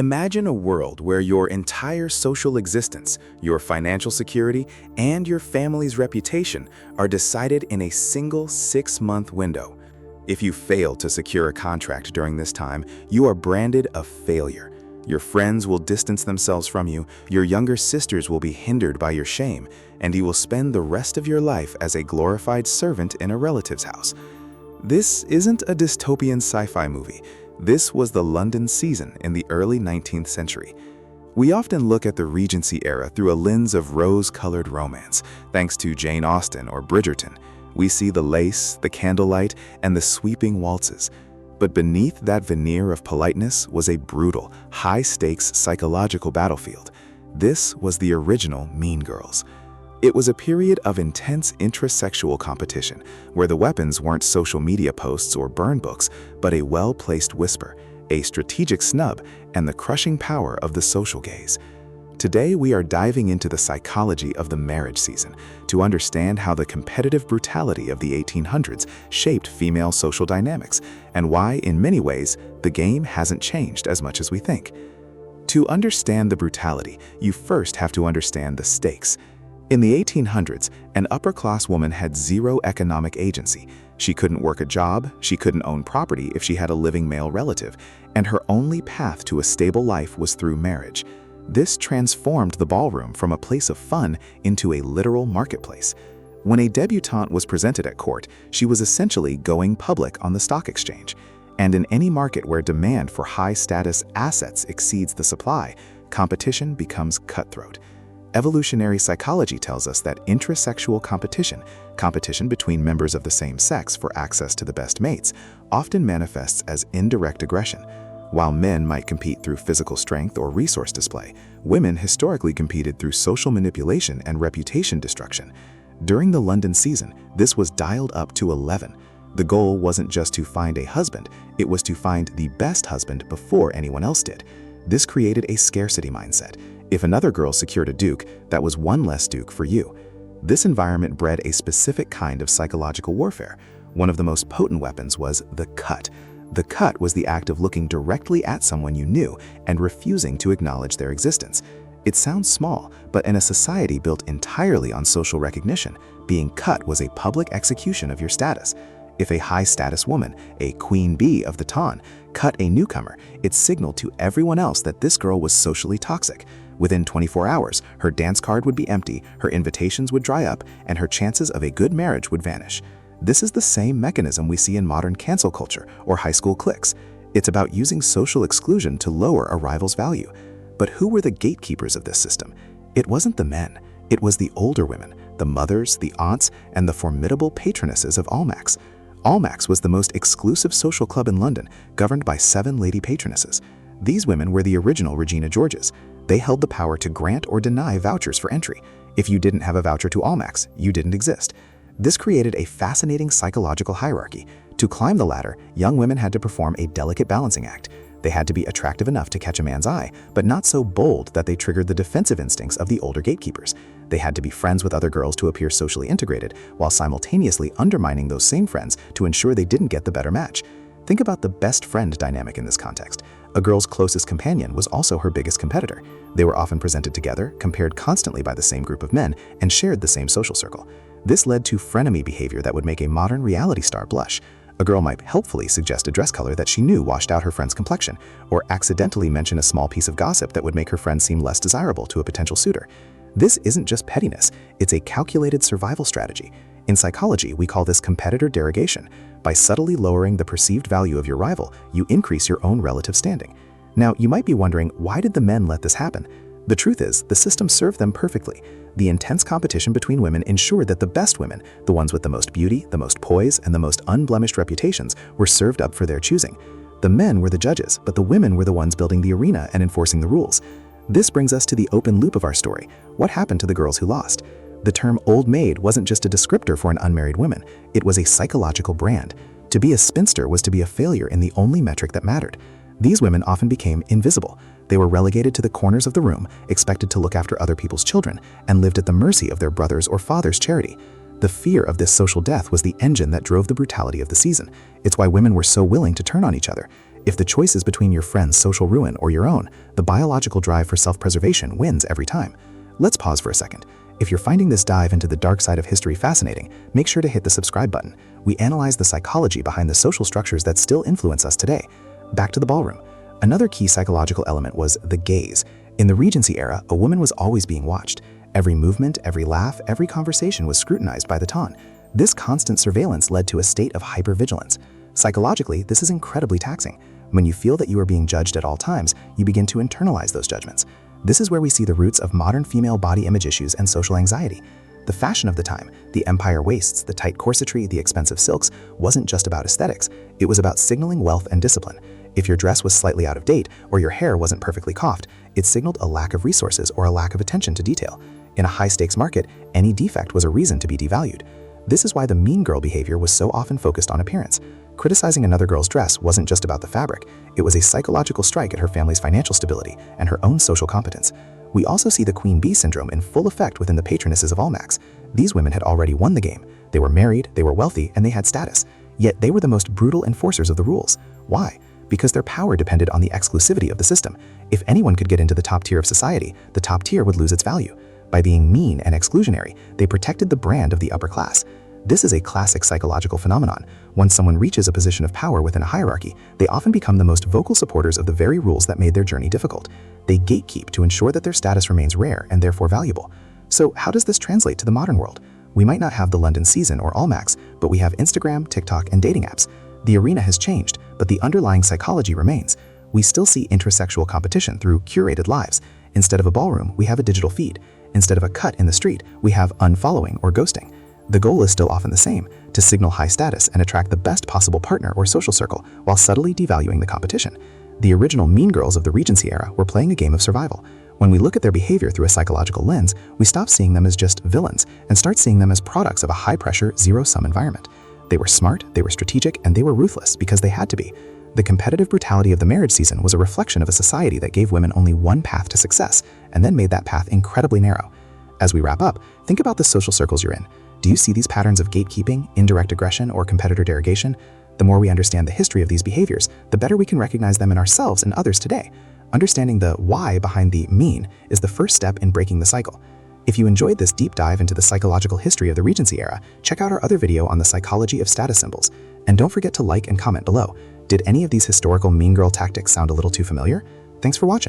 Imagine a world where your entire social existence, your financial security, and your family's reputation are decided in a single 6-month window. If you fail to secure a contract during this time, you are branded a failure. Your friends will distance themselves from you, your younger sisters will be hindered by your shame, and you will spend the rest of your life as a glorified servant in a relative's house. This isn't a dystopian sci-fi movie. This was the London season in the early 19th century. We often look at the Regency era through a lens of rose-colored romance, thanks to Jane Austen or Bridgerton. We see the lace, the candlelight, and the sweeping waltzes. But beneath that veneer of politeness was a brutal, high-stakes psychological battlefield. This was the original Mean Girls. It was a period of intense intrasexual competition, where the weapons weren't social media posts or burn books, but a well-placed whisper, a strategic snub, and the crushing power of the social gaze. Today, we are diving into the psychology of the marriage season to understand how the competitive brutality of the 1800s shaped female social dynamics, and why, in many ways, the game hasn't changed as much as we think. To understand the brutality, you first have to understand the stakes. In the 1800s, an upper-class woman had zero economic agency. She couldn't work a job, she couldn't own property if she had a living male relative, and her only path to a stable life was through marriage. This transformed the ballroom from a place of fun into a literal marketplace. When a debutante was presented at court, she was essentially going public on the stock exchange. And in any market where demand for high-status assets exceeds the supply, competition becomes cutthroat. Evolutionary psychology tells us that intrasexual competition between members of the same sex for access to the best mates, often manifests as indirect aggression. While men might compete through physical strength or resource display, women historically competed through social manipulation and reputation destruction. During the London season, this was dialed up to 11. The goal wasn't just to find a husband, it was to find the best husband before anyone else did. This created a scarcity mindset. If another girl secured a duke, that was one less duke for you. This environment bred a specific kind of psychological warfare. One of the most potent weapons was the cut. The cut was the act of looking directly at someone you knew and refusing to acknowledge their existence. It sounds small, but in a society built entirely on social recognition, being cut was a public execution of your status. If a high-status woman, a queen bee of the ton, cut a newcomer, it signaled to everyone else that this girl was socially toxic. Within 24 hours, her dance card would be empty, her invitations would dry up, and her chances of a good marriage would vanish. This is the same mechanism we see in modern cancel culture or high school cliques. It's about using social exclusion to lower a rival's value. But who were the gatekeepers of this system? It wasn't the men. It was the older women, the mothers, the aunts, and the formidable patronesses of Almack's. Almack's was the most exclusive social club in London, governed by 7 lady patronesses. These women were the original Regina Georges. They held the power to grant or deny vouchers for entry. If you didn't have a voucher to Almack's, you didn't exist. This created a fascinating psychological hierarchy. To climb the ladder, young women had to perform a delicate balancing act. They had to be attractive enough to catch a man's eye, but not so bold that they triggered the defensive instincts of the older gatekeepers. They had to be friends with other girls to appear socially integrated, while simultaneously undermining those same friends to ensure they didn't get the better match. Think about the best friend dynamic in this context. A girl's closest companion was also her biggest competitor. They were often presented together, compared constantly by the same group of men, and shared the same social circle. This led to frenemy behavior that would make a modern reality star blush. A girl might helpfully suggest a dress color that she knew washed out her friend's complexion, or accidentally mention a small piece of gossip that would make her friend seem less desirable to a potential suitor. This isn't just pettiness, it's a calculated survival strategy. In psychology, we call this competitor derogation. By subtly lowering the perceived value of your rival, you increase your own relative standing. Now, you might be wondering, why did the men let this happen? The truth is, the system served them perfectly. The intense competition between women ensured that the best women, the ones with the most beauty, the most poise, and the most unblemished reputations, were served up for their choosing. The men were the judges, but the women were the ones building the arena and enforcing the rules. This brings us to the open loop of our story. What happened to the girls who lost? The term old maid wasn't just a descriptor for an unmarried woman, it was a psychological brand. To be a spinster was to be a failure in the only metric that mattered. These women often became invisible. They were relegated to the corners of the room, expected to look after other people's children, and lived at the mercy of their brother's or father's charity. The fear of this social death was the engine that drove the brutality of the season. It's why women were so willing to turn on each other. If the choice is between your friend's social ruin or your own, the biological drive for self-preservation wins every time. Let's pause for a second. If you're finding this dive into the dark side of history fascinating, make sure to hit the subscribe button. We analyze the psychology behind the social structures that still influence us today. Back to the ballroom. Another key psychological element was the gaze. In the Regency era, a woman was always being watched. Every movement, every laugh, every conversation was scrutinized by the ton. This constant surveillance led to a state of hypervigilance. Psychologically, this is incredibly taxing. When you feel that you are being judged at all times, you begin to internalize those judgments. This is where we see the roots of modern female body image issues and social anxiety. The fashion of the time, the empire waists, the tight corsetry, the expensive silks, wasn't just about aesthetics. It was about signaling wealth and discipline. If your dress was slightly out of date or your hair wasn't perfectly coiffed, it signaled a lack of resources or a lack of attention to detail. In a high-stakes market, any defect was a reason to be devalued. This is why the mean girl behavior was so often focused on appearance. Criticizing another girl's dress wasn't just about the fabric. It was a psychological strike at her family's financial stability and her own social competence. We also see the queen bee syndrome in full effect within the patronesses of Almax. These women had already won the game. They were married, they were wealthy, and they had status. Yet they were the most brutal enforcers of the rules. Why? Because their power depended on the exclusivity of the system. If anyone could get into the top tier of society, the top tier would lose its value. By being mean and exclusionary, they protected the brand of the upper class. This is a classic psychological phenomenon. Once someone reaches a position of power within a hierarchy, they often become the most vocal supporters of the very rules that made their journey difficult. They gatekeep to ensure that their status remains rare and therefore valuable. So how does this translate to the modern world? We might not have the London season or Almax, but we have Instagram, TikTok, and dating apps. The arena has changed, but the underlying psychology remains. We still see intersexual competition through curated lives. Instead of a ballroom, we have a digital feed. Instead of a cut in the street, we have unfollowing or ghosting. The goal is still often the same, to signal high status and attract the best possible partner or social circle while subtly devaluing the competition. The original mean girls of the Regency era were playing a game of survival. When we look at their behavior through a psychological lens, we stop seeing them as just villains and start seeing them as products of a high-pressure, zero-sum environment. They were smart, they were strategic, and they were ruthless because they had to be. The competitive brutality of the marriage season was a reflection of a society that gave women only one path to success and then made that path incredibly narrow. As we wrap up, think about the social circles you're in. Do you see these patterns of gatekeeping, indirect aggression, or competitor derogation? The more we understand the history of these behaviors, the better we can recognize them in ourselves and others today. Understanding the why behind the mean is the first step in breaking the cycle. If you enjoyed this deep dive into the psychological history of the Regency era, check out our other video on the psychology of status symbols. And don't forget to like and comment below. Did any of these historical mean girl tactics sound a little too familiar? Thanks for watching.